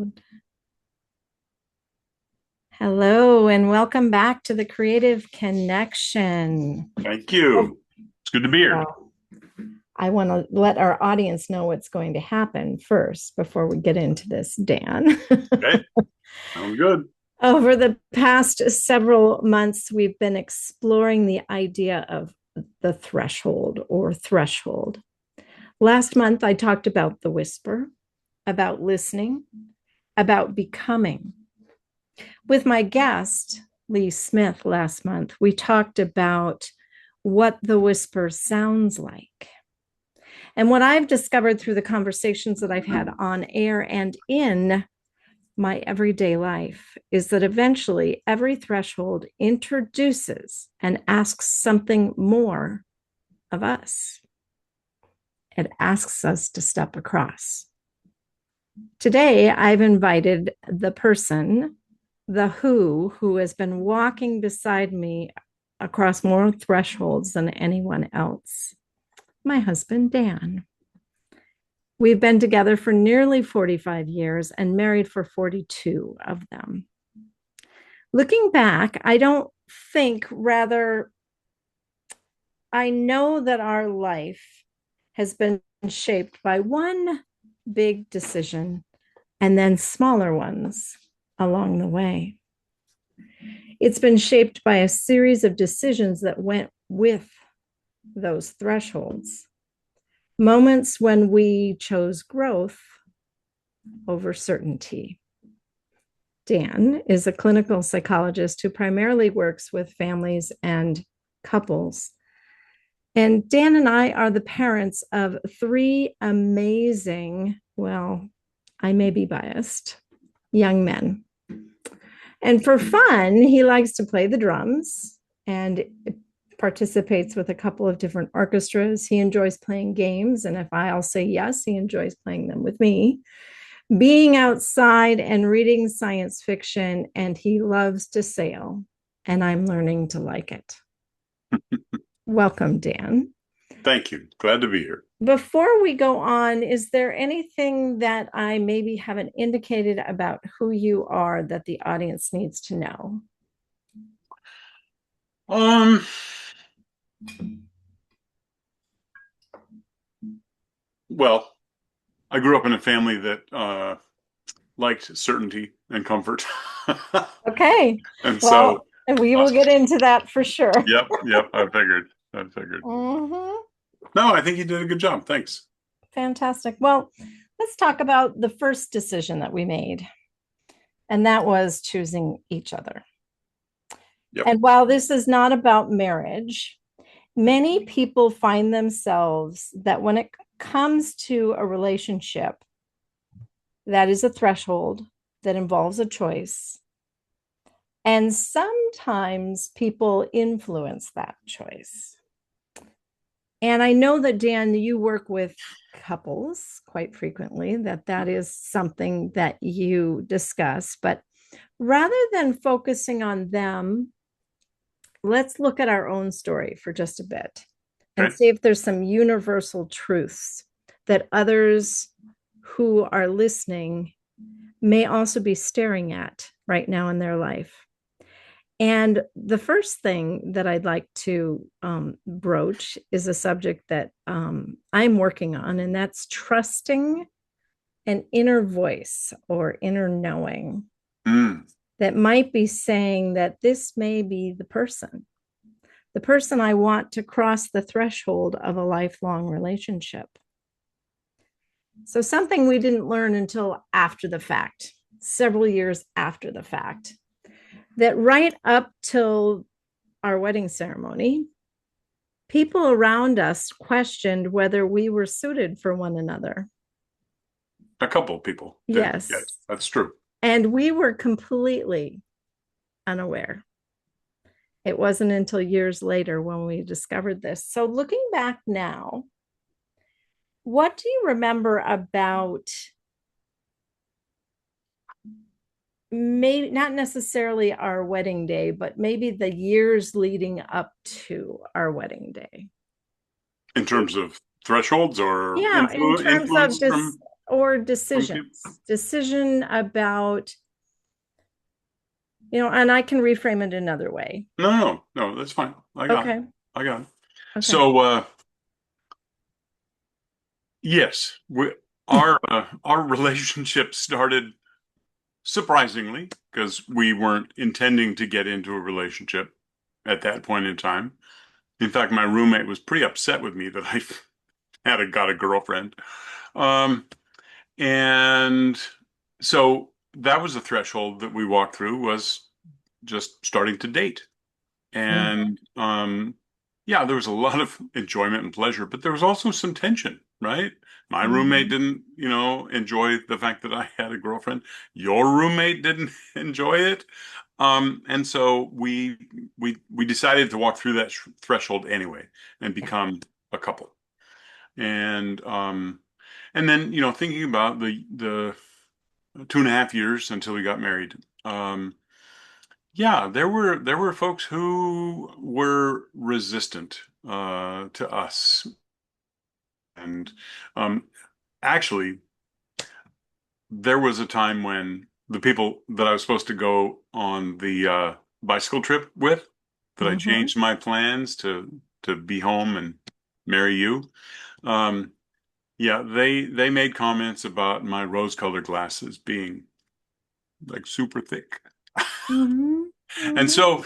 microphone. Hello, and welcome back to the Creative Connection. Thank you. It's good to be here. Well, I want to let our audience know what's going to happen first before we get into this, Dan. Okay. Sounds good. Over the past several months, we've been exploring the idea of the threshold or threshold. Last month, I talked about the whisper, about listening, about becoming. With my guest, Lee Smith, last month, we talked about what the whisper sounds like. And what I've discovered through the conversations that I've had on air and in my everyday life is that eventually every threshold introduces and asks something more of us. It asks us to step across. Today, I've invited the person, the who has been walking beside me across more thresholds than anyone else, my husband, Dan. We've been together for nearly 45 years and married for 42 of them. Looking back, I don't think, rather, I know that our life has been shaped by one big decision and then smaller ones along the way. It's been shaped by a series of decisions that went with those thresholds. Moments when we chose growth over certainty. Dan is a clinical psychologist who primarily works with families and couples. And Dan and I are the parents of three amazing, well, I may be biased, young men. And for fun, he likes to play the drums and participates with a couple of different orchestras. He enjoys playing games. And if I'll say yes, he enjoys playing them with me. Being outside and reading science fiction, and he loves to sail. And I'm learning to like it. Welcome, Dan. Thank you. Glad to be here. Before we go on, is there anything that I maybe haven't indicated about who you are that the audience needs to know? Um, well, I grew up in a family that liked certainty and comfort. Okay. And Well, so, we uh, will get into that for sure. yep, I figured. I figured. Mhm. No, I think you did a good job. Thanks. Fantastic. Well, let's talk about the first decision that we made, and that was choosing each other. Yep. And while this is not about marriage, many people find themselves that when it comes to a relationship, that is a threshold that involves a choice. And sometimes people influence that choice. And I know that, Dan, you work with couples quite frequently, that is something that you discuss. But rather than focusing on them, let's look at our own story for just a bit and Okay. see if there's some universal truths that others who are listening may also be staring at right now in their life. And the first thing that I'd like to broach is a subject that I'm working on, and that's trusting an inner voice or inner knowing Mm, that might be saying that this may be the person I want to cross the threshold of a lifelong relationship. So, something we didn't learn until after the fact, several years after the fact, that right up till our wedding ceremony, people around us questioned whether we were suited for one another. a couple of people did. Yes, Yes. that's true. And we were completely unaware. It wasn't until years later when we discovered this. So, looking back now, what do you remember about maybe not necessarily our wedding day, but maybe the years leading up to our wedding day? In terms of thresholds or Yeah, in terms of influence just from. or Some people. decision about, and I can reframe it another way. No, no, no, that's fine. I got it. Okay. I got it. Okay. So, yes, our relationship started surprisingly because we weren't intending to get into a relationship at that point in time. In fact, my roommate was pretty upset with me that I got a girlfriend. Um, and so that was the threshold that we walked through, was just starting to date. Mhm. And yeah, there was a lot of enjoyment and pleasure, but there was also some tension, right? My roommate Mhm. didn't, enjoy the fact that I had a girlfriend. Your roommate didn't enjoy it. And so we decided to walk through that threshold anyway and Yeah. become a couple. And and then, thinking about the 2.5 years until we got married. Yeah, there were folks who were resistant to us, and um, actually, there was a time when the people that I was supposed to go on the bicycle trip with, that I Mhm. changed my plans to be home and marry you. Um, yeah, they made comments about my rose-colored glasses being like super thick. Mhm. And Mhm. so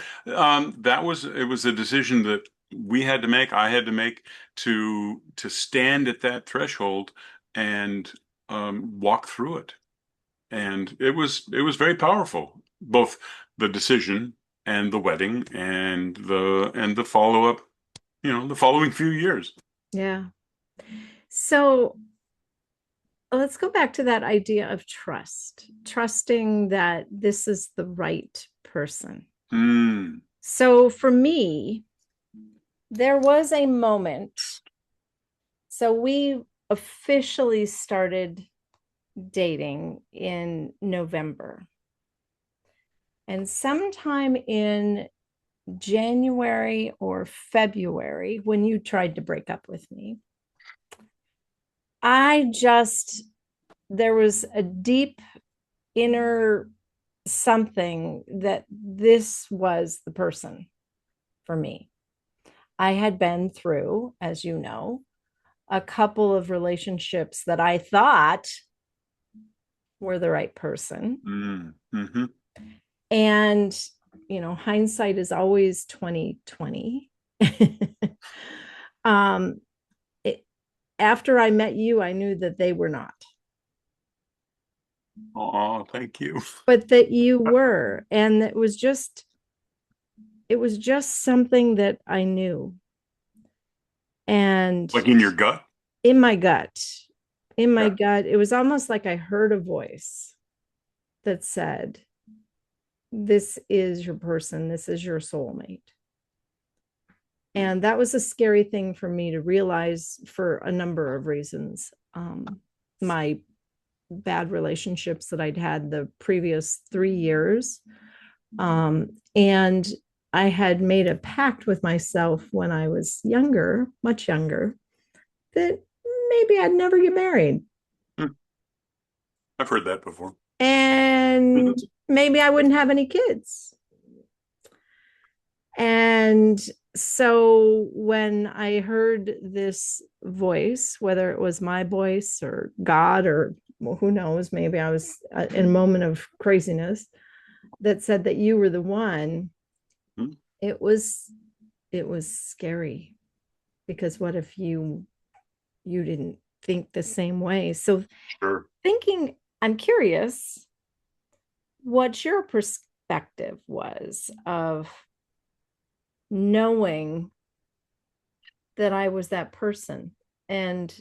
that was it was a decision that we had to make, I had to make, to stand at that threshold and walk through it. And it was very powerful, both the decision and the wedding and the follow-up, the following few years. Yeah. So let's go back to that idea of trust, trusting that this is the right person. Mm, So for me, there was a moment. So we officially started dating in November. And sometime in January or February, when you tried to break up with me, I just, there was a deep inner something that this was the person for me. I had been through, as you know, a couple of relationships that I thought were the right person. hmm And, hindsight is always 2020. um, it, After I met you, I knew that they were not, Oh, thank you. but that you were. And it was just something that I knew. And Like in your gut? in my gut, in my Yeah. gut, it was almost like I heard a voice that said, this is your person, this is your soulmate. And that was a scary thing for me to realize for a number of reasons. My bad relationships that I'd had the previous 3 years. And I had made a pact with myself when I was younger, much younger, that maybe I'd never get married. Hmm. I've heard that before. And maybe I wouldn't have any kids. And so when I heard this voice, whether it was my voice or God or, well, who knows, maybe I was in a moment of craziness that said that you were the one, Hmm. it was it was scary, because what if you didn't think the same way? So Sure. thinking, I'm curious what your perspective was of knowing that I was that person. And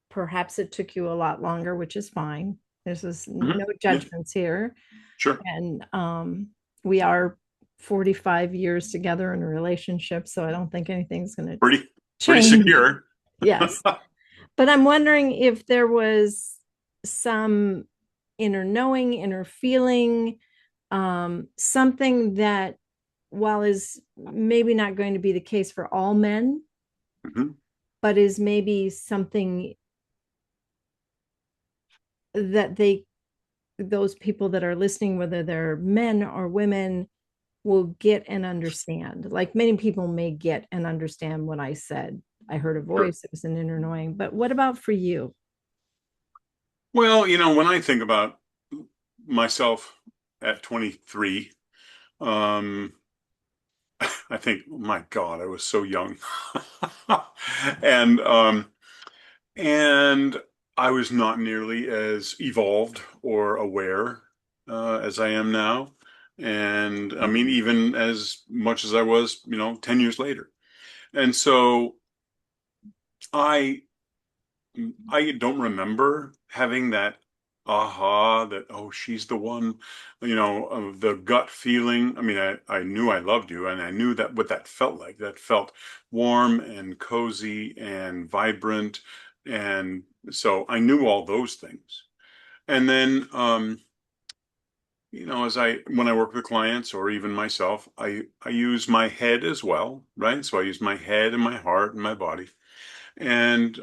perhaps it took you a lot longer, which is fine. There's Hmm. no Yeah, judgments here. sure. And we are 45 years together in a relationship, so I don't think anything's going to Pretty change. secure. Yes. But I'm wondering if there was some inner knowing, inner feeling, something that, while is maybe not going to be the case for all men, Hmm. but is maybe something that those people that are listening, whether they're men or women, will get and understand. Like many people may get and understand what I said. I heard a Sure. voice, it was an inner knowing. But what about for you? Well, when I think about myself at 23, um, I think, oh my God, I was so young. And and I was not nearly as evolved or aware as I am now. And I mean, even as much as I was, 10 years later. And so I I don't remember having that aha that, oh, she's the one, of the gut feeling. I mean, I knew I loved you, and I knew that what that felt like. That felt warm and cozy and vibrant. And so I knew all those things. And then, when I work with clients or even myself, I use my head as well, right? So I use my head and my heart and my body. And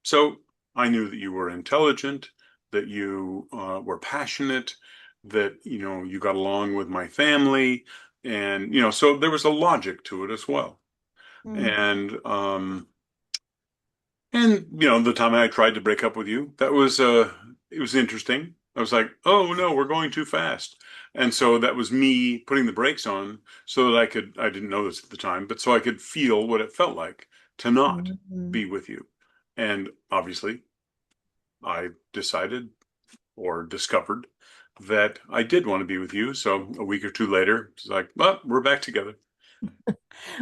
so I knew that you were intelligent, that you were passionate, that you got along with my family, and so there was a logic to it as well. Mm. And the time I tried to break up with you, it was interesting. I was like, oh no, we're going too fast. And so that was me putting the brakes on so that I didn't know this at the time, but so I could feel what it felt like to not Mhm. be with you. And obviously, I decided or discovered that I did want to be with you. So a week or two later, it's like, well, we're back together.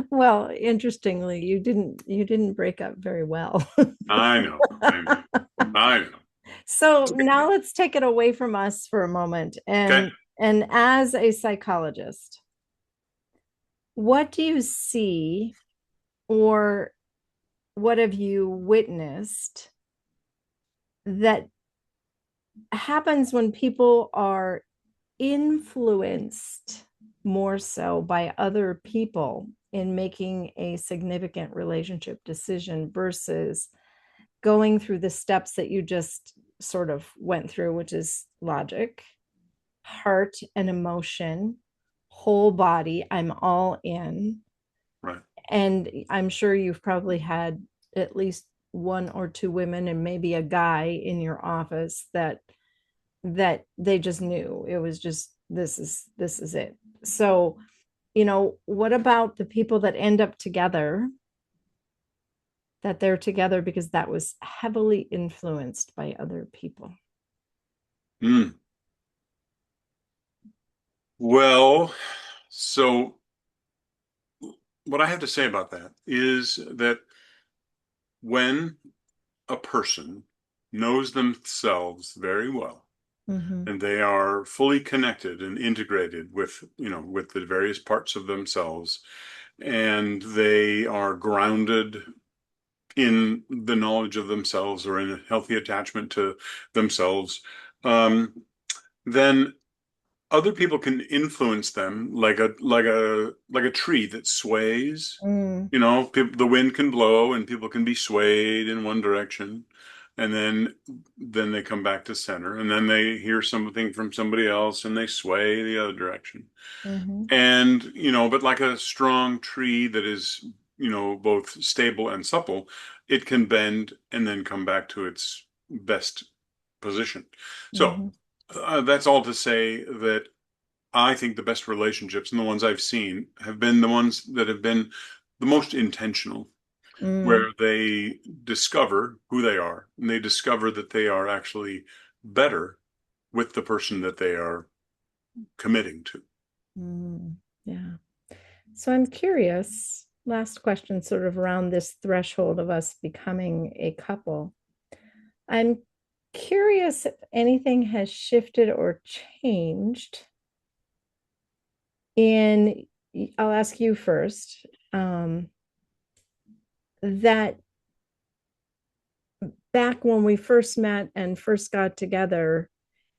Well, interestingly, you didn't break up very well. I know, I know, I know. So now let's take it away from us for a moment. Okay. And as a psychologist, what do you see or what have you witnessed that happens when people are influenced more so by other people in making a significant relationship decision versus going through the steps that you just sort of went through, which is logic, heart, and emotion, whole body? I'm all in. Right. And I'm sure you've probably had at least one or two women and maybe a guy in your office that they just knew it was just this is it. So, what about the people that end up together, that they're together because that was heavily influenced by other people? Mm. Well, so what I have to say about that is that when a person knows themselves very well Mm-hmm. and they are fully connected and integrated with the various parts of themselves, and they are grounded in the knowledge of themselves or in a healthy attachment to themselves, then other people can influence them like a tree that sways. Mm, The wind can blow and people can be swayed in one direction, and then they come back to center, and then they hear something from somebody else and they sway the other direction. mm-hmm, And but like a strong tree that is both stable and supple, it can bend and then come back to its best position. So mm-hmm, that's all to say that I think the best relationships and the ones I've seen have been the ones that have been the most intentional, mm, where they discover who they are and they discover that they are actually better with the person that they are committing to. mm. Yeah. So I'm curious, last question, sort of around this threshold of us becoming a couple. I'm curious if anything has shifted or changed in, I'll ask you first, that back when we first met and first got together,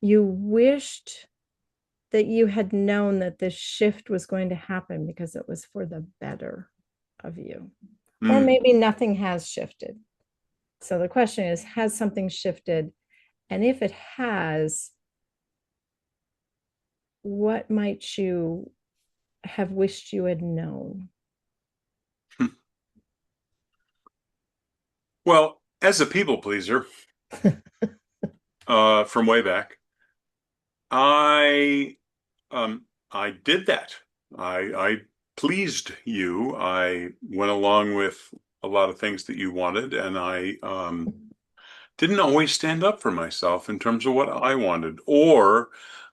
you wished that you had known that this shift was going to happen because it was for the better of you. Or Mm. maybe nothing has shifted. So the question is, has something shifted? And if it has, what might you have wished you had known? Well, as a people pleaser, from way back, I I did that. I pleased you. I went along with a lot of things that you wanted, and I didn't always stand up for myself in terms of what I wanted, or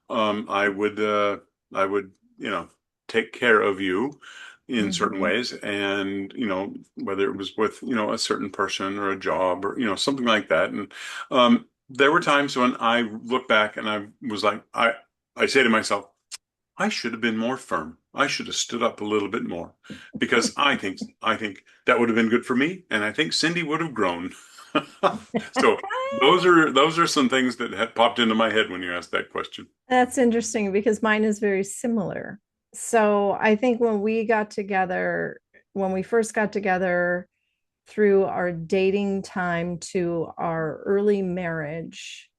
I would you know take care of you in certain Mhm. ways, and whether it was with a certain person or a job or something like that, and there were times when I look back and I was like I say to myself, I should have been more firm. I should have stood up a little bit more because I think that would have been good for me, and I think Cyndi would have grown. So those are some things that had popped into my head when you asked that question. That's interesting because mine is very similar. So I think when we got together, when we first got together through our dating time to our early marriage,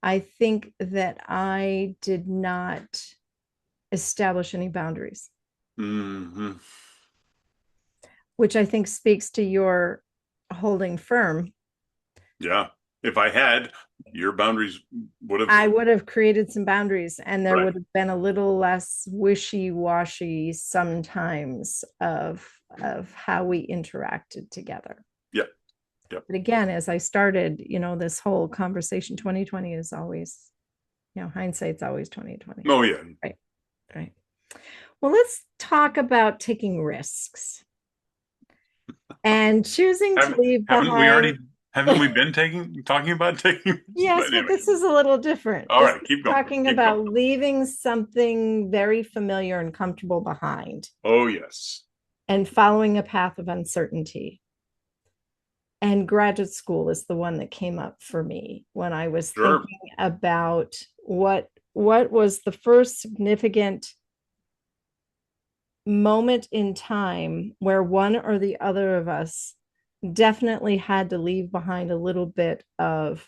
I think that I did not establish any boundaries, Hmm. which I think speaks to your holding firm. Yeah. If I had, your boundaries would have. I would have created some boundaries and there Right. would have been a little less wishy-washy sometimes of how we interacted together. Yep. Yep. But again, as I started, this whole conversation, 2020 is always, hindsight's always 2020. Oh yeah. Right. Right. Well, let's talk about taking risks and choosing to Haven't leave haven't we behind. already haven't we been talking about taking? Yes, But but anyway. this is a little different. All This right, is keep going. talking Keep going. about leaving something very familiar and comfortable behind Oh yes. and following a path of uncertainty. And graduate school is the one that came up for me when I was Sure. thinking about what was the first significant moment in time where one or the other of us definitely had to leave behind a little bit of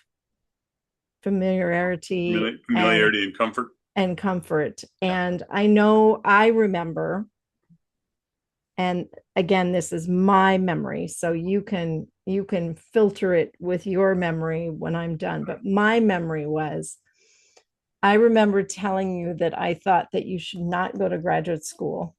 familiarity Familiarity and comfort. and comfort. Yeah. And I know I remember, and again, this is my memory, so you can filter it with your memory when I'm done. But my memory was I remember telling you that I thought that you should not go to graduate school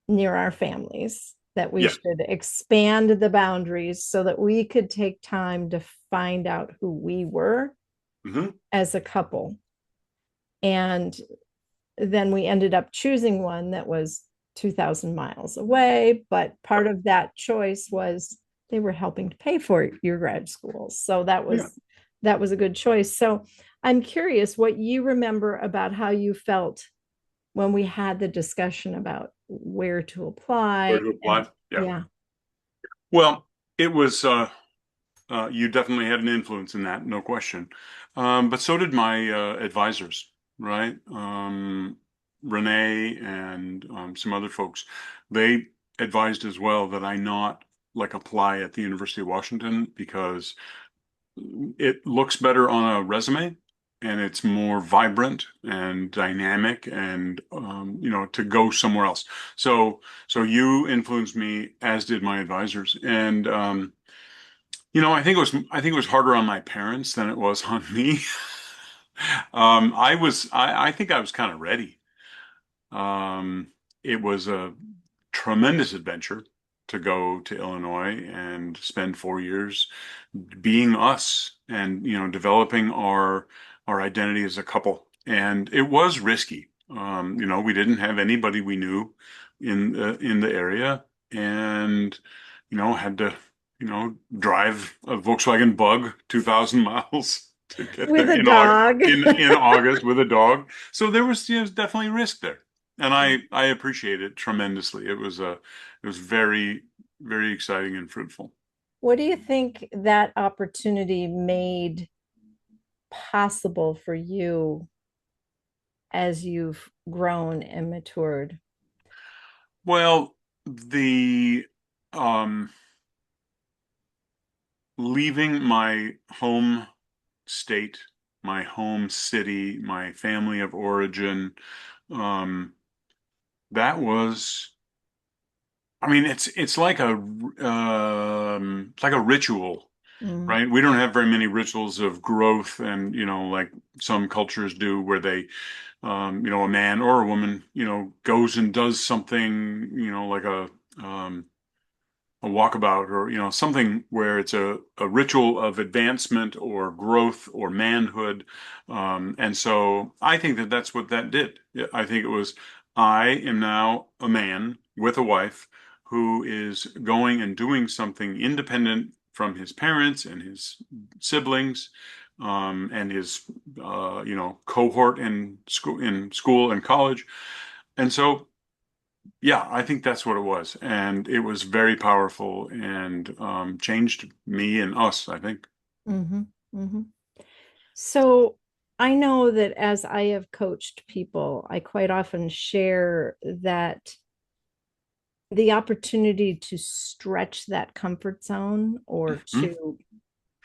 near our families, that we Yeah. should expand the boundaries so that we could take time to find out who we were Hmm. as a couple. And then we ended up choosing one that was 2,000 miles away. But part of that choice was they were helping to pay for your grad school. So that Yeah. was a good choice. So I'm curious what you remember about how you felt when we had the discussion about where to Where apply. to And apply? Yeah. yeah. Well, it was you definitely had an influence in that, no question. But so did my advisors, right? Renee and some other folks. They advised as well that I not like apply at the University of Washington because it looks better on a resume and it's more vibrant and dynamic and to go somewhere else. So you influenced me, as did my advisors, and I think it was harder on my parents than it was on me. I think I was kind of ready. Um, it was a tremendous adventure to go to Illinois and spend 4 years being us and developing our identity as a couple. And it was risky. We didn't have anybody we knew in the area, and had to drive a Volkswagen Bug 2,000 miles to get With there a in August dog. in August with a dog. So there was definitely risk there, and I appreciate it tremendously. It was very, very exciting and fruitful. What do you think that opportunity made possible for you as you've grown and matured? Well, the um, leaving my home state, my home city, my family of origin. Um, that was, I mean, it's like a ritual, Mm, right? We don't have very many rituals of growth, and like some cultures do, where they, a man or a woman, goes and does something, like a walkabout, or something where it's a ritual of advancement or growth or manhood. And so I think that that's what that did. I think it was, I am now a man with a wife who is going and doing something independent from his parents and his siblings, and his cohort in school and college. And so yeah, I think that's what it was. And it was very powerful, and changed me and us, I think. hmm hmm So I know that as I have coached people, I quite often share that the opportunity to stretch that comfort zone or Hmm? to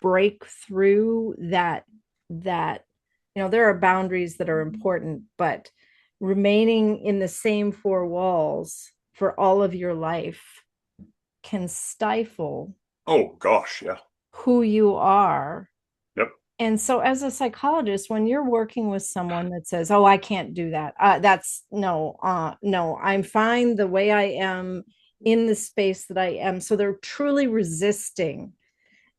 break through that there are boundaries that are important, but remaining in the same four walls for all of your life can stifle Oh gosh, yeah. who you are. Yep. And so, as a psychologist, when you're working with someone that says, "Oh, I can't do that," that's no, no, I'm fine the way I am in the space that I am. So they're truly resisting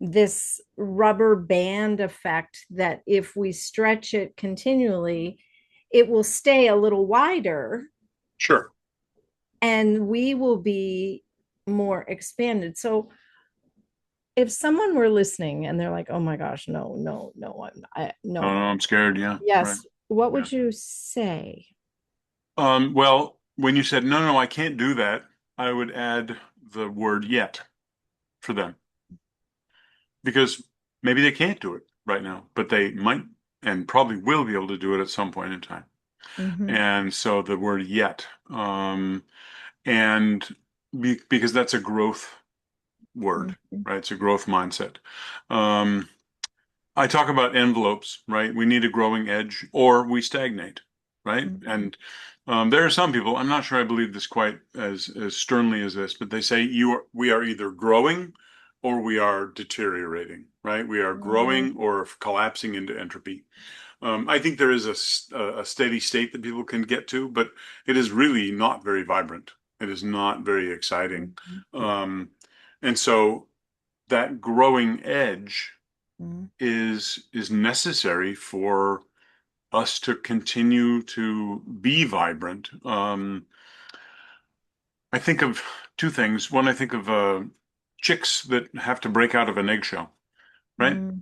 this rubber band effect that if we stretch it continually, it will stay a little wider Sure. and we will be more expanded. So if someone were listening and they're like, "Oh my gosh, no, no, no, No, no, no," I'm scared. Yeah. Right. yes, what Yeah. would you say? Well, when you said, no, no, I can't do that, I would add the word yet for them, because maybe they can't do it right now, but they might and probably will be able to do it at some point in time. Mm-hmm, And so the word yet, and because that's a growth word, mm-hmm, right? It's a growth mindset. Um, I talk about envelopes, right? We need a growing edge or we stagnate, right? mm-hmm, And there are some people, I'm not sure I believe this quite as sternly as this, but they say we are either growing or we are deteriorating, right? We are mm-hmm, growing or collapsing into entropy. I think there is a steady state that people can get to, but it is really not very vibrant. It is not very exciting. Um, and so that growing edge mm-hmm, is necessary for us to continue to be vibrant. I think of two things. One, I think of chicks that have to break out of an eggshell, right? mm-hmm.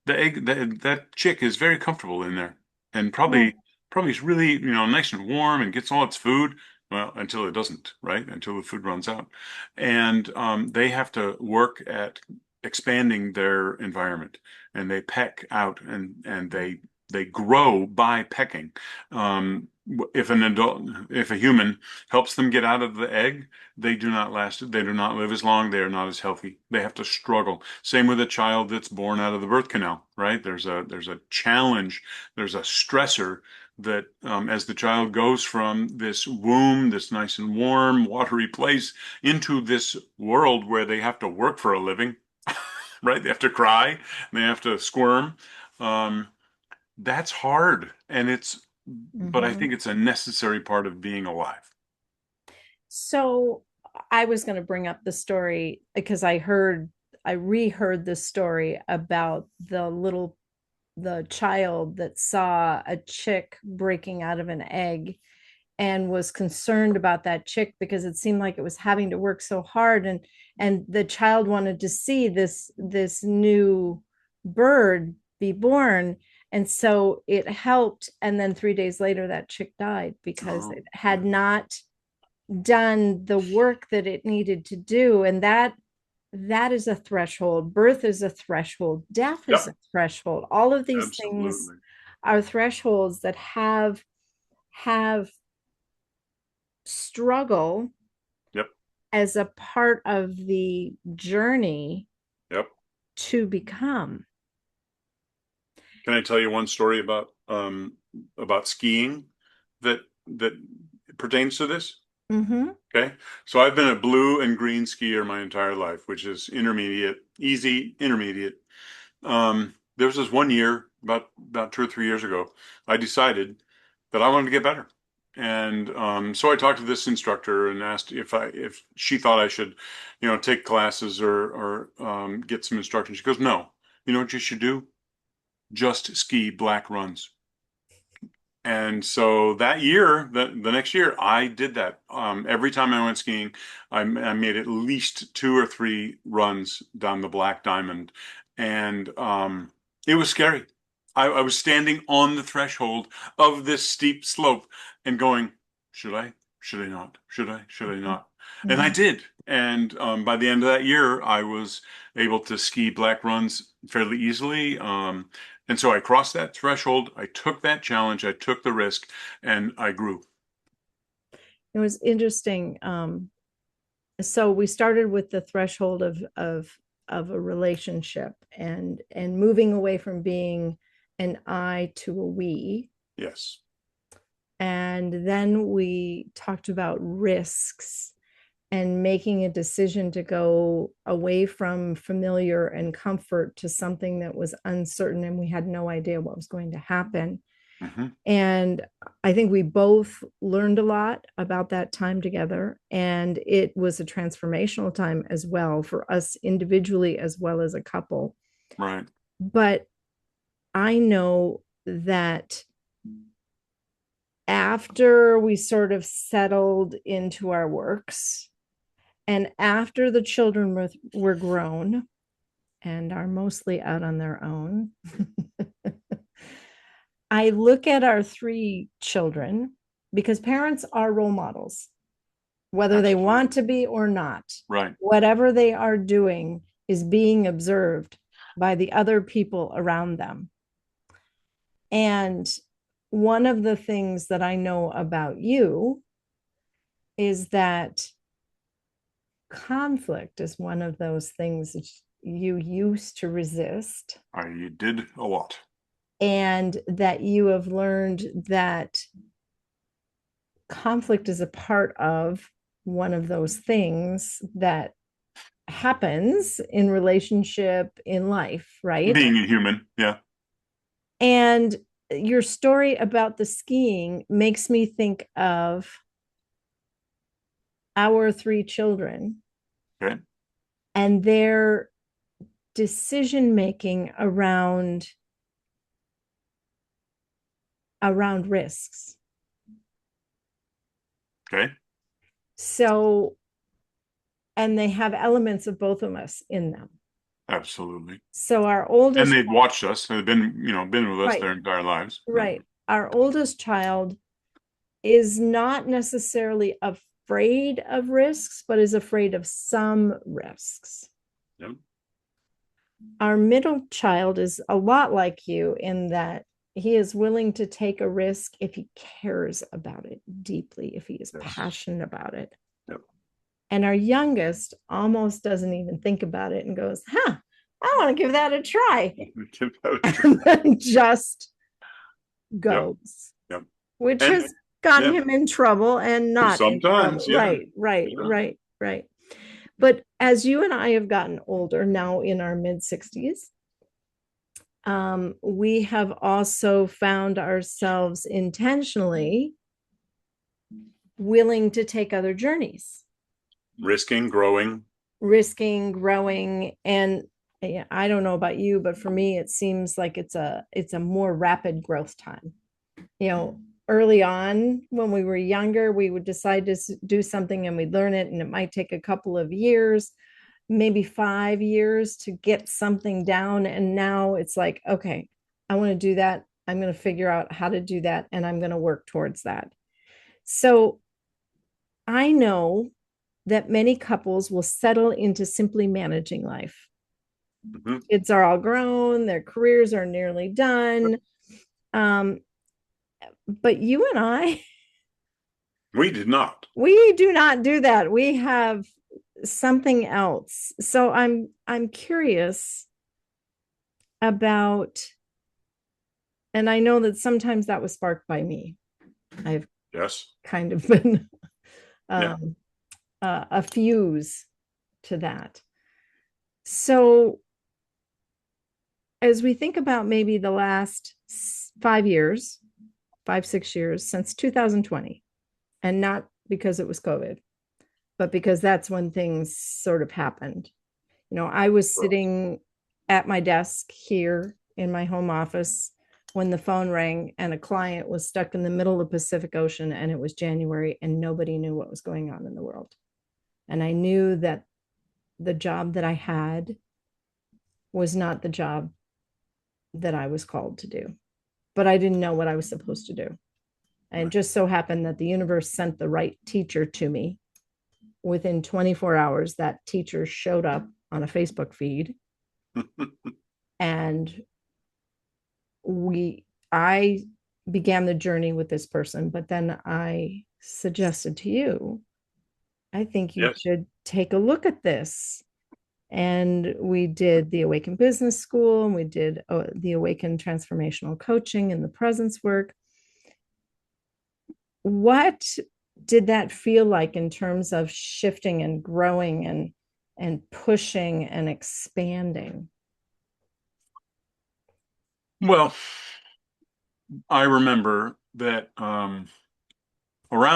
That chick is very comfortable in there, and Yeah. probably is really, nice and warm and gets all its food. Well, until it doesn't, right? Until the food runs out, and they have to work at expanding their environment, and they peck out, and they grow by pecking. If a human helps them get out of the egg, they do not last. They do not live as long. They are not as healthy. They have to struggle. Same with a child that's born out of the birth canal, right? There's a challenge. There's a stressor that, as the child goes from this womb, this nice and warm, watery place, into this world where they have to work for a living, right? They have to cry, and they have to squirm. Um, that's hard, but I Mm-hmm. think it's a necessary part of being alive. So I was going to bring up the story because I reheard the story about the child that saw a chick breaking out of an egg and was concerned about that chick because it seemed like it was having to work so hard, and the child wanted to see this new bird be born, and so it helped, and then 3 days later that chick died because Oh, it yeah. had not done the work that it needed to do. And that is a threshold. Birth is a threshold. Death is a Yep, threshold. All of these things absolutely. are thresholds that have struggle Yep, as a part of the journey yep. to become. Can I tell you one story about skiing that pertains to this? Mm-hmm. Okay. So I've been a blue and green skier my entire life, which is intermediate, easy, intermediate. There was this one year, about 2 or 3 years ago, I decided that I wanted to get better. And so I talked to this instructor and asked if she thought I should, take classes or get some instruction. She goes, "No. You know what you should do? Just ski black runs." And so that year, the next year, I did that. Every time I went skiing, I made at least 2 or 3 runs down the Black Diamond, and it was scary. I was standing on the threshold of this steep slope and going, "Should I? Should I not? Should I? Should I not?" And I Mm-hmm. did. And by the end of that year, I was able to ski black runs fairly easily. And so I crossed that threshold. I took that challenge. I took the risk, and I grew. It was interesting. So we started with the threshold of a relationship and moving away from being an I to a we. Yes. And then we talked about risks and making a decision to go away from familiar and comfort to something that was uncertain and we had no idea what was going to happen. Hmm. And I think we both learned a lot about that time together. And it was a transformational time as well for us individually as well as a couple. Right. But I know that after we sort of settled into our works and after the children were grown and are mostly out on their own, I look at our 3 children because parents are role models, whether they Absolutely. want to be or not. Right. Whatever they are doing is being observed by the other people around them. And one of the things that I know about you is that conflict is one of those things that you used to resist, I did a lot. and that you have learned that conflict is a part of one of those things that happens in relationship in life, right? Being a human. Yeah. And your story about the skiing makes me think of our 3 children Okay. and their decision making around risks. Okay. So, and they have elements of both of us in them. Absolutely. So our And oldest, they've watched us. They've been with us right, their entire lives. Yeah. right. Our oldest child is not necessarily afraid of risks, but is afraid of some risks. Yep. Our middle child is a lot like you in that he is willing to take a risk if he cares about it deeply, if he is Yes. passionate about it. Yep. And our youngest almost doesn't even think about it and goes, I want to give that a try. Give that a try. And then just Yep. goes, Yep. which And has gotten yeah, him in trouble and not in trouble. sometimes, yeah. Right, right, Yeah. right, right. But as you and I have gotten older, now in our mid 60s, we have also found ourselves intentionally willing to take other journeys, Risking, growing. risking, growing, and I don't know about you, but for me, it seems like it's a more rapid growth time. Early on when we were younger, we would decide to do something and we'd learn it, and it might take a couple of years, maybe 5 years to get something down. And now it's like, okay, I want to do that. I'm going to figure out how to do that, and I'm going to work towards that. So I know that many couples will settle into simply managing life. Mm-hmm. Kids are all grown, their careers are nearly done. Um, but you and I, We did not. we do not do that. We have something else. So I'm curious about And I know that sometimes that was sparked by me. I've Yes. kind of been Yeah. um, a fuse to that. So, as we think about maybe the last 5 years, 5, 6 years since 2020, and not because it was COVID, but because that's when things sort of happened. I was sitting at my desk here in my home office when the phone rang and a client was stuck in the middle of the Pacific Ocean, and it was January and nobody knew what was going on in the world. And I knew that the job that I had was not the job that I was called to do, but I didn't know what I was supposed to do. And it Right. just so happened that the universe sent the right teacher to me. Within 24 hours, that teacher showed up on a Facebook feed, and I began the journey with this person, but then I suggested to you, I think you Yes. should take a look at this. And we did the Awaken Business School, and we did the Awaken Transformational Coaching and the presence work. What did that feel like in terms of shifting and growing and pushing and expanding? Well, I remember that around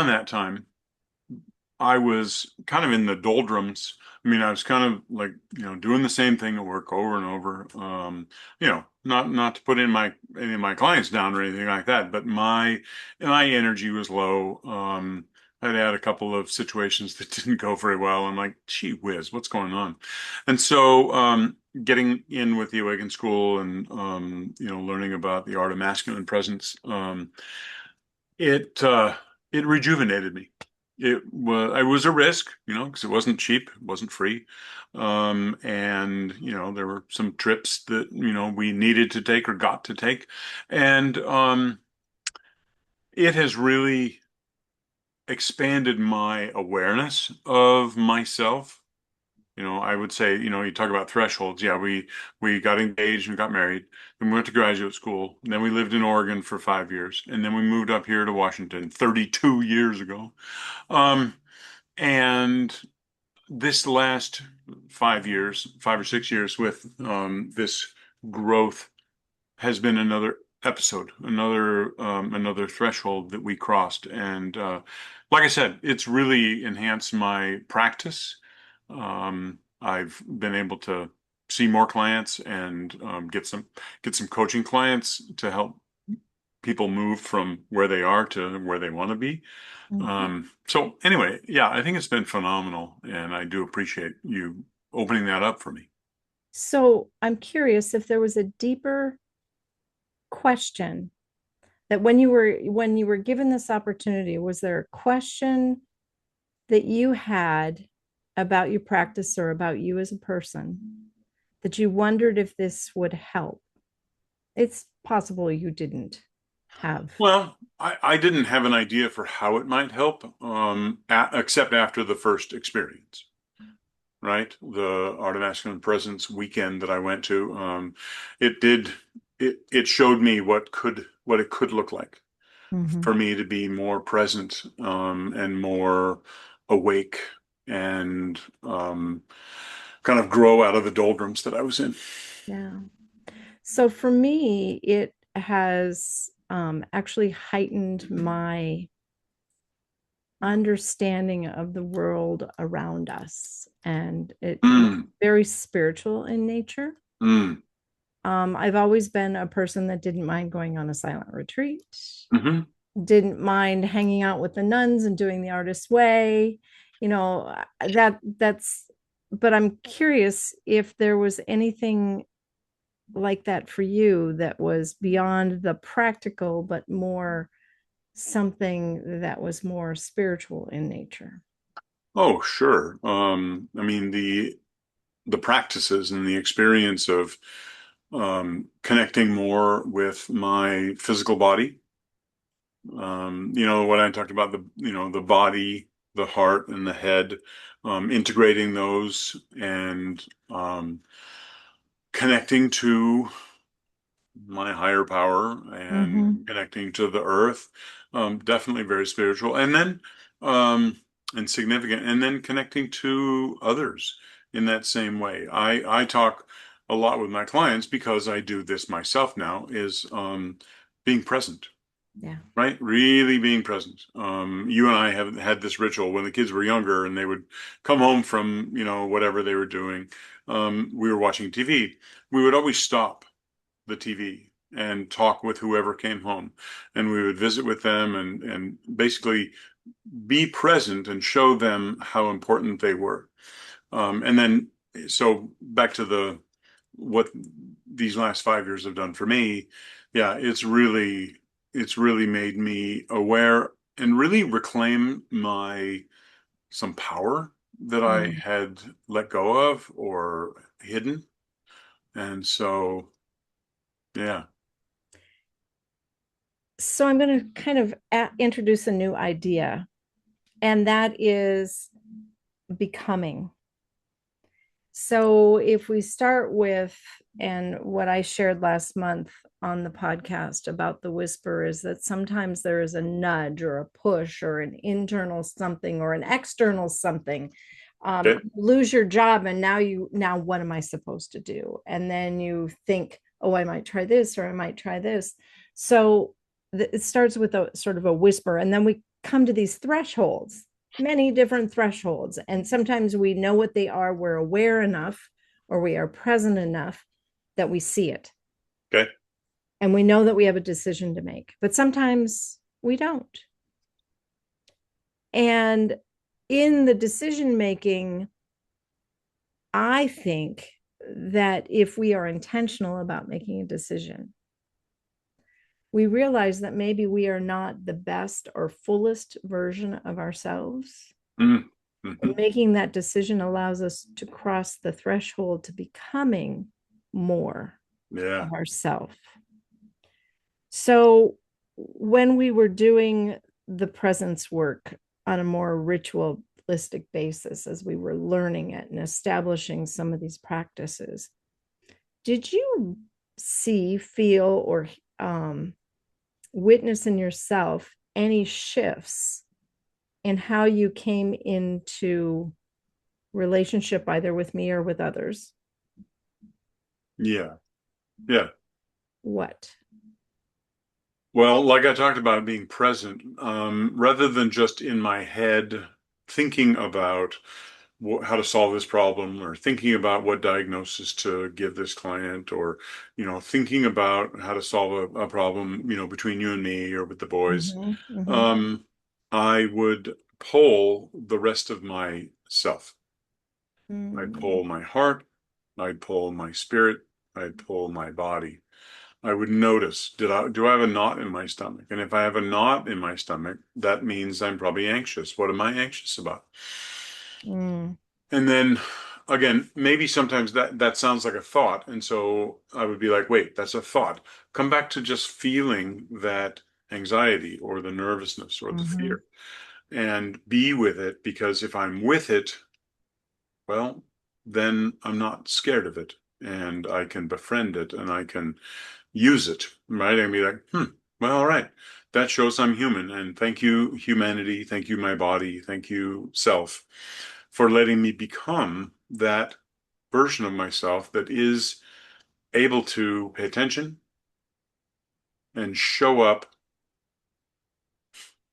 that time, I was kind of in the doldrums. I mean, I was kind of like, doing the same thing at work over and over. Not to put any of my clients down or anything like that, but my energy was low. I'd had a couple of situations that didn't go very well. I'm like, gee whiz, what's going on? And so, getting in with the Awaken School and learning about the art of masculine presence, it it rejuvenated me. It was a risk, because it wasn't cheap, it wasn't free. And there were some trips that, we needed to take or got to take. And it has really expanded my awareness of myself. I would say, you talk about thresholds. Yeah, we got engaged and got married. Then we went to graduate school. And then we lived in Oregon for 5 years. And then we moved up here to Washington 32 years ago. Um, and this last 5 years, 5 or 6 years with this growth has been another episode, another threshold that we crossed. And like I said, it's really enhanced my practice. I've been able to see more clients and get some coaching clients to help people move from where they are to where they want to be. Mhm. So anyway, yeah, I think it's been phenomenal, and I do appreciate you opening that up for me. So I'm curious if there was a deeper question that when you were given this opportunity, was there a question that you had about your practice or about you as a person that you wondered if this would help? It's possible you didn't have. Well, I didn't have an idea for how it might help, except after the first experience, right? The Art of Masculine Presence weekend that I went to, it did it showed me what it could look like Mhm. for me to be more present, and more awake, and kind of grow out of the doldrums that I was in. Yeah. So for me, it has actually heightened my understanding of the world around us, and it's Mm, very spiritual in nature. mm, I've always been a person that didn't mind going on a silent retreat, hmm. didn't mind hanging out with the nuns and doing the artist's way. You know, that's, but I'm curious if there was anything like that for you that was beyond the practical, but more something that was more spiritual in nature. Oh, sure. I mean, the practices and the experience of connecting more with my physical body. What I talked about, the body, the heart, and the head, integrating those and connecting to my higher power and Mm-hmm. connecting to the earth. Definitely very spiritual. And then, and significant, and then connecting to others in that same way. I talk a lot with my clients because I do this myself now, is being present. Yeah. Right? Really being present. You and I have had this ritual when the kids were younger and they would come home from, whatever they were doing. We were watching TV. We would always stop the TV and talk with whoever came home. And we would visit with them and basically be present and show them how important they were. And then, so back to what these last 5 years have done for me. Yeah, it's really made me aware and really reclaim some power that I Mm. had let go of or hidden. And so, yeah. So I'm going to kind of introduce a new idea, and that is becoming. So if we start with, and what I shared last month on the podcast about the whisper is that sometimes there is a nudge or a push or an internal something or an external something. Okay. Lose your job, and now what am I supposed to do? And then you think, oh, I might try this or I might try this. So it starts with a sort of a whisper, and then we come to these thresholds, many different thresholds. And sometimes we know what they are, we're aware enough, or we are present enough that we see it. Okay. And we know that we have a decision to make, but sometimes we don't. And in the decision making, I think that if we are intentional about making a decision, we realize that maybe we are not the best or fullest version of ourselves. Mm-hmm. And making that decision allows us to cross the threshold to becoming more Yeah. of ourself. So when we were doing the presence work on a more ritualistic basis, as we were learning it and establishing some of these practices, did you see, feel, or witness in yourself any shifts in how you came into relationship either with me or with others? Yeah. Yeah. What? Well, like I talked about being present, rather than just in my head thinking about how to solve this problem or thinking about what diagnosis to give this client or, thinking about how to solve a problem, between you and me or with the boys, Mm-hmm, mm-hmm, um, I would pull the rest of myself. I'd mm, pull my heart, I'd pull my spirit, I'd pull my body. I would notice, do I have a knot in my stomach? And if I have a knot in my stomach, that means I'm probably anxious. What am I anxious about? mm, And then again, maybe sometimes that sounds like a thought. And so I would be like, wait, that's a thought. Come back to just feeling that anxiety or the nervousness or the mm-hmm, fear and be with it, because if I'm with it, well, then I'm not scared of it and I can befriend it and I can use it, right? And be like, well, all right. That shows I'm human. And thank you, humanity. Thank you, my body. Thank you, self, for letting me become that version of myself that is able to pay attention and show up.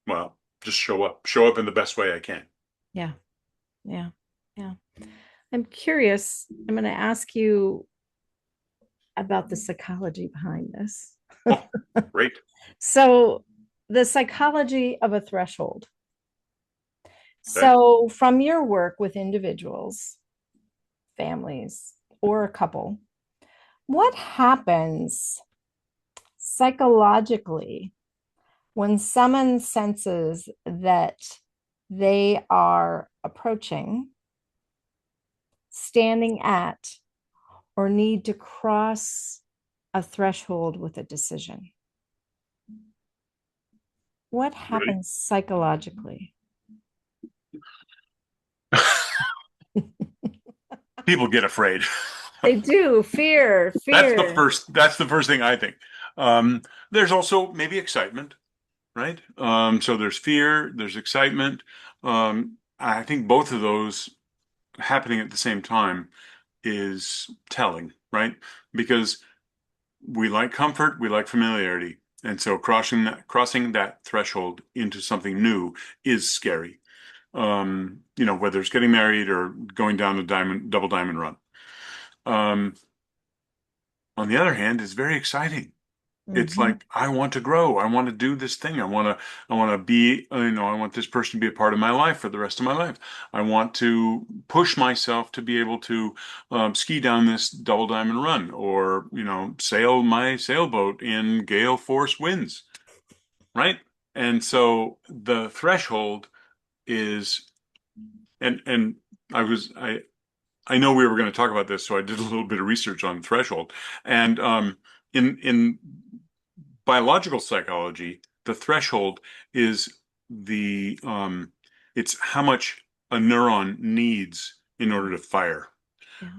Well, just show up in the best way I can. yeah, yeah, yeah. I'm curious. I'm going to ask you about the psychology behind this. Oh, great. So, the psychology of a threshold. Okay. So, from your work with individuals, families, or a couple, what happens psychologically when someone senses that they are approaching, standing at, or need to cross a threshold with a decision? What Ready? happens psychologically? People get afraid. They do. Fear, fear. That's the first thing I think. There's also maybe excitement, right? So there's fear, there's excitement. I think both of those happening at the same time is telling, right? Because we like comfort, we like familiarity. And so crossing that threshold into something new is scary. Whether it's getting married or going down a double diamond run. Um, on the other hand, it's very exciting. It's Mhm. like I want to grow. I want to do this thing. I want to be, I want this person to be a part of my life for the rest of my life. I want to push myself to be able to ski down this double diamond run or, sail my sailboat in gale force winds, right? And so the threshold is, and I know we were going to talk about this, so I did a little bit of research on threshold. And in biological psychology, the threshold is the it's how much a neuron needs in order to fire. Yeah.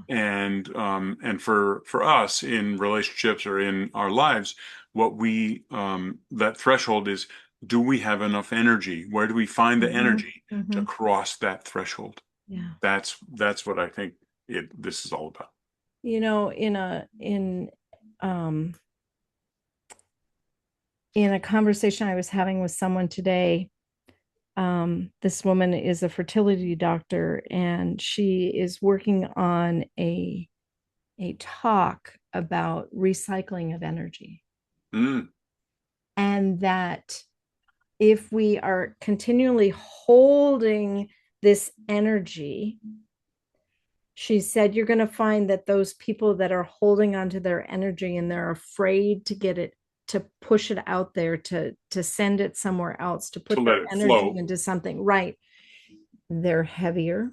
And for us in relationships or in our lives, what we that threshold is, do we have enough energy? Where do we find the Mhm. energy to Mhm. cross that threshold? Yeah. That's what I think this is all about. Um in a conversation I was having with someone today, this woman is a fertility doctor and she is working on a talk about recycling of energy. Mm, And that if we are continually holding this energy, she said, you're going to find that those people that are holding onto their energy and they're afraid to get it, to push it out there, to send it somewhere else, to to put let their it energy flow. into something, right? They're heavier,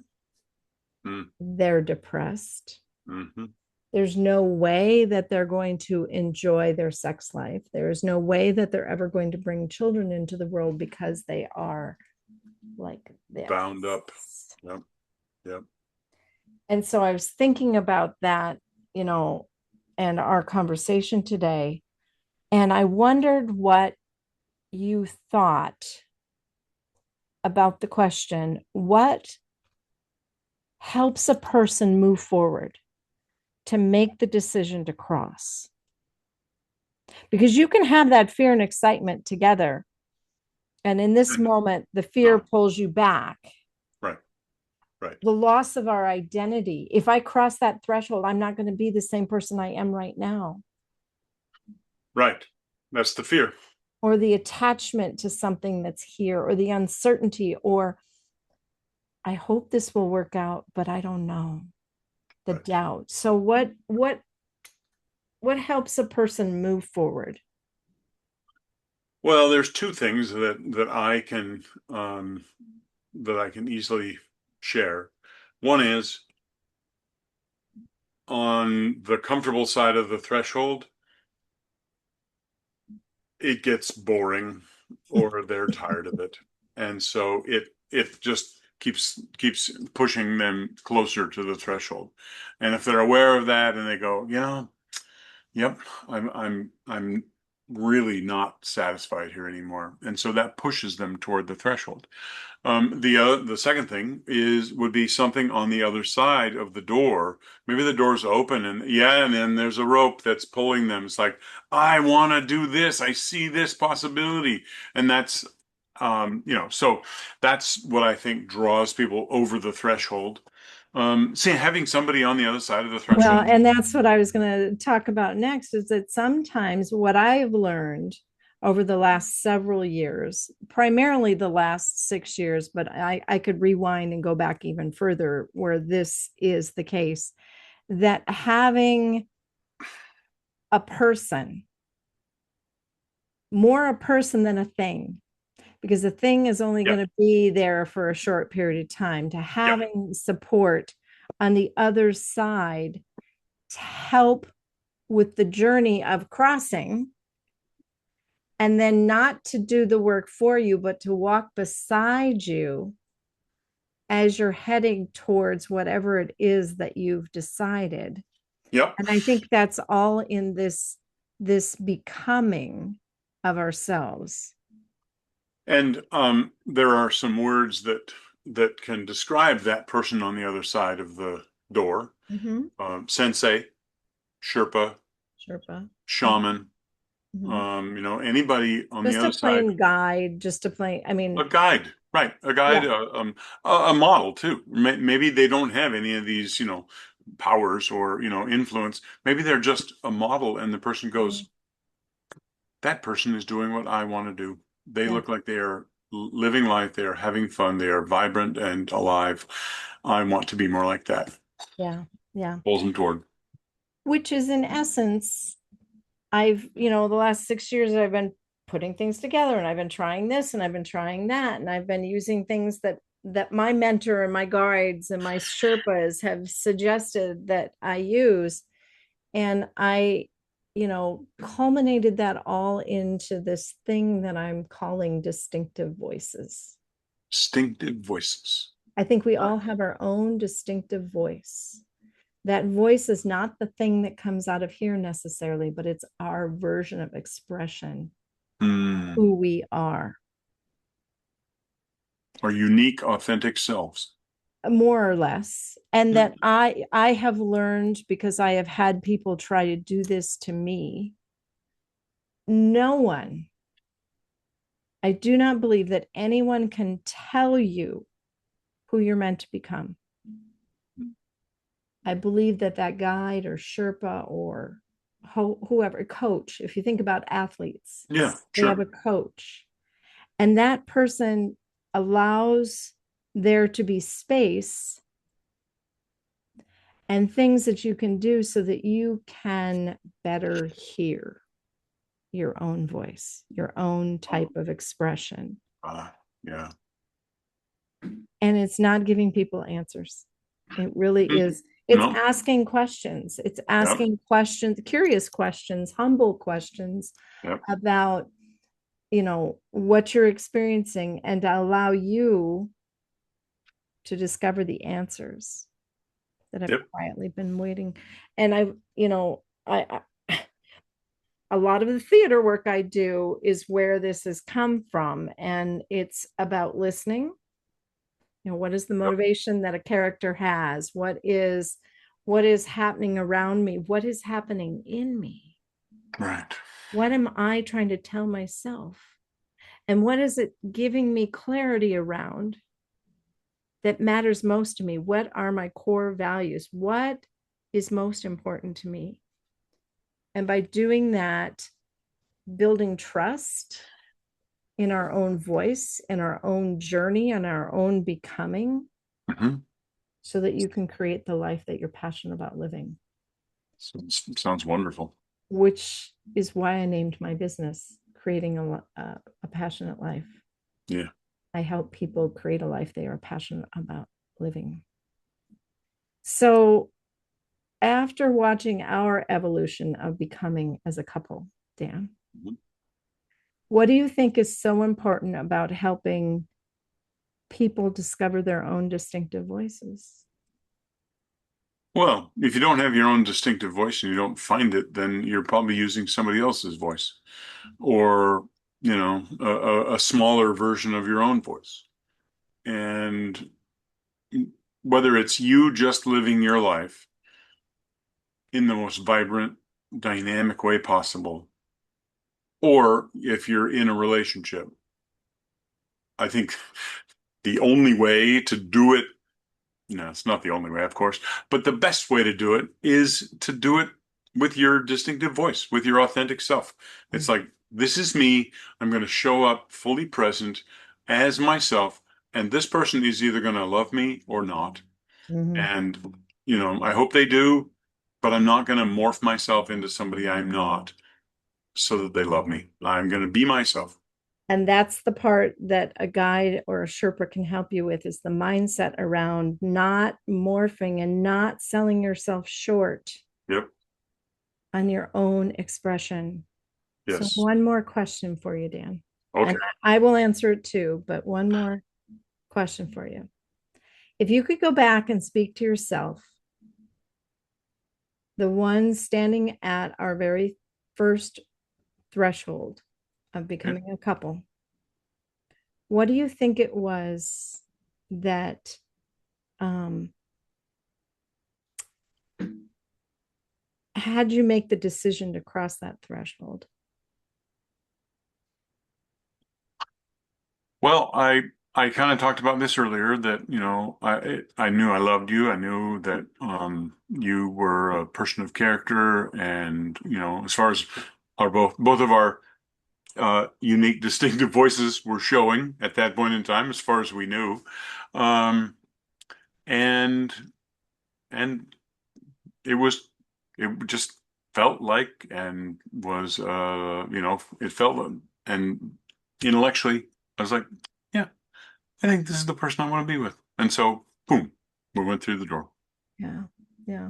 Mm, they're depressed. mhm. There's no way that they're going to enjoy their sex life. There is no way that they're ever going to bring children into the world because they are like Bound up. this. Yep. Yep. And so I was thinking about that, you know, and our conversation today. And I wondered what you thought about the question, what helps a person move forward to make the decision to cross? Because you can have that fear and excitement together. And in this And moment, the fear no, pulls you back. right, right, The loss of our identity. If I cross that threshold, I'm not going to be the same person I am right now. right. That's the fear. Or the attachment to something that's here, or the uncertainty, or I hope this will work out, but I don't know. The Right. doubt. So what helps a person move forward? Well, there's two things um, that I can easily share. One is on the comfortable side of the threshold, it gets boring or they're tired of it. And so it just keeps pushing them closer to the threshold. And if they're aware of that and they go, yep, I'm really not satisfied here anymore. And so that pushes them toward the threshold. The second thing would be something on the other side of the door. Maybe the door's open and yeah, and then there's a rope that's pulling them. It's like, I want to do this. I see this possibility. And so that's what I think draws people over the threshold. Having somebody on the other side of the Well, threshold. and that's what I was going to talk about next is that sometimes what I've learned over the last several years, primarily the last 6 years, but I could rewind and go back even further where this is the case, that having a person, more a person than a thing, because the thing is only Yeah, going to be there for a short period of time, to yeah, having support on the other side to help with the journey of crossing, and then not to do the work for you, but to walk beside you as you're heading towards whatever it is that you've decided. Yep. And I think that's all in this becoming of ourselves. And there are some words that can describe that person on the other side of the door. Mm-hmm. Sensei, Sherpa, Sherpa. shaman, Mm-hmm. anybody on the Just a other side. plain guide, just a plain, I A mean, guide, right? A guide, yeah. a model too. Maybe they don't have any of these, powers or influence. Maybe they're just a model, and the person Mhm. goes, "That person is doing what I want to do. They Yeah. look like they are living life. They are having fun. They are vibrant and alive. I want to be more like that." Yeah. Yeah. Pulls them toward. Which is in essence, the last 6 years I've been putting things together, and I've been trying this and I've been trying that, and I've been using things that my mentor and my guides and my Sherpas have suggested that I use. And I, culminated that all into this thing that I'm calling distinctive voices. Distinctive voices. I think we all have our own distinctive voice. That voice is not the thing that comes out of here necessarily, but it's our version of expression, Hmm. who we are, Our unique, authentic selves. more or less. And Hmm. that I have learned, because I have had people try to do this to me. No one, I do not believe that anyone can tell you who you're meant to become. I believe that that guide or Sherpa or whoever, coach, if you think about athletes, Yeah, they have sure. a coach, and that person allows there to be space and things that you can do so that you can better hear your own voice, your own Oh, type of expression. yeah. And it's not giving people answers. It really Hmm. is. It's No. asking questions. It's Yep. asking questions, curious questions, humble questions Yep. about, what you're experiencing, and to allow you to discover the answers that have Yep. quietly been waiting. And I a lot of the theater work I do is where this has come from, and it's about listening. What is the Yep. motivation that a character has? What is happening around me? What is happening in me? Right. What am I trying to tell myself? And what is it giving me clarity around that matters most to me? What are my core values? What is most important to me? And by doing that, building trust in our own voice, in our own journey, and our own becoming, Hmm. so that you can create the life that you're passionate about living, Sounds wonderful. which is why I named my business Creating a Passionate Life. Yeah. I help people create a life they are passionate about living. So, after watching our evolution of becoming as a couple, Dan, Mhm. what do you think is so important about helping people discover their own distinctive voices? Well, if you don't have your own distinctive voice and you don't find it, then you're probably using somebody else's voice or, a smaller version of your own voice. And whether it's you just living your life in the most vibrant, dynamic way possible, or if you're in a relationship, I think the only way to do it, no, it's not the only way, of course, but the best way to do it is to do it with your distinctive voice, with your authentic self. It's like, this is me. I'm going to show up fully present as myself, and this person is either going to love me or not. Mm-hmm. And, I hope they do, but I'm not going to morph myself into somebody I'm not so that they love me. I'm going to be myself. And that's the part that a guide or a Sherpa can help you with, is the mindset around not morphing and not selling yourself short Yep. on your own expression. So Yes. one more question for you, Dan. And Okay. I will answer it too, but one more question for you. If you could go back and speak to yourself the one standing at our very first threshold of Yeah. becoming a couple, what do you think it was that um, had you make the decision to cross that threshold? Well, I kind of talked about this earlier that, I knew I loved you. I knew that you were a person of character, and as far as our both of our unique, distinctive voices were showing at that point in time, as far as we knew. Um, and and it was it just felt like, and was it felt, and intellectually I was like, yeah, I think this is the person I want to be with. And so boom, we went through the door. Yeah, yeah.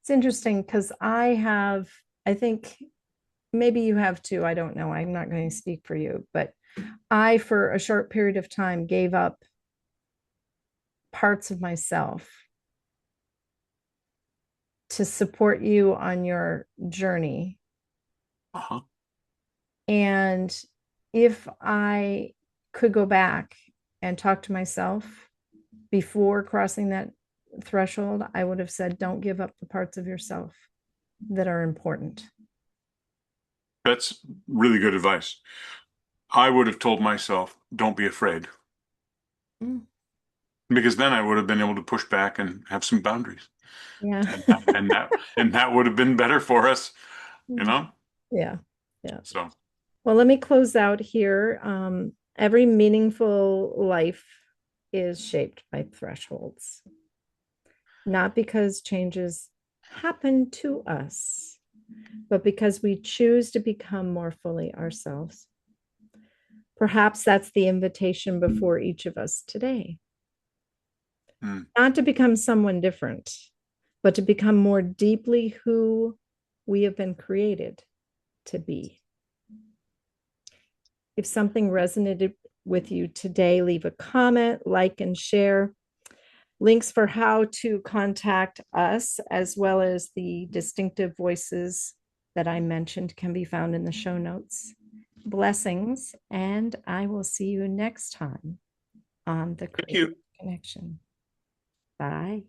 It's interesting because I think maybe you have too. I don't know. I'm not going to speak for you, but I, for a short period of time, gave up parts of myself to support you on your journey. Uh-huh. And if I could go back and talk to myself before crossing that threshold, I would have said, don't give up the parts of yourself that are important. That's really good advice. I would have told myself, don't be afraid, Mm. because then I would have been able to push back and have some boundaries. Yeah. And that would have been better for us, you know? Yeah. Yeah. So Well, let me close out here. Every meaningful life is shaped by thresholds, not because changes happen to us, but because we choose to become more fully ourselves. Perhaps that's the invitation before each of us today, mm, not to become someone different, but to become more deeply who we have been created to be. If something resonated with you today, leave a comment, like, and share. Links for how to contact us, as well as the distinctive voices that I mentioned, can be found in the show notes. Blessings, and I will see you next time on the thank Creative you. Connection. Bye.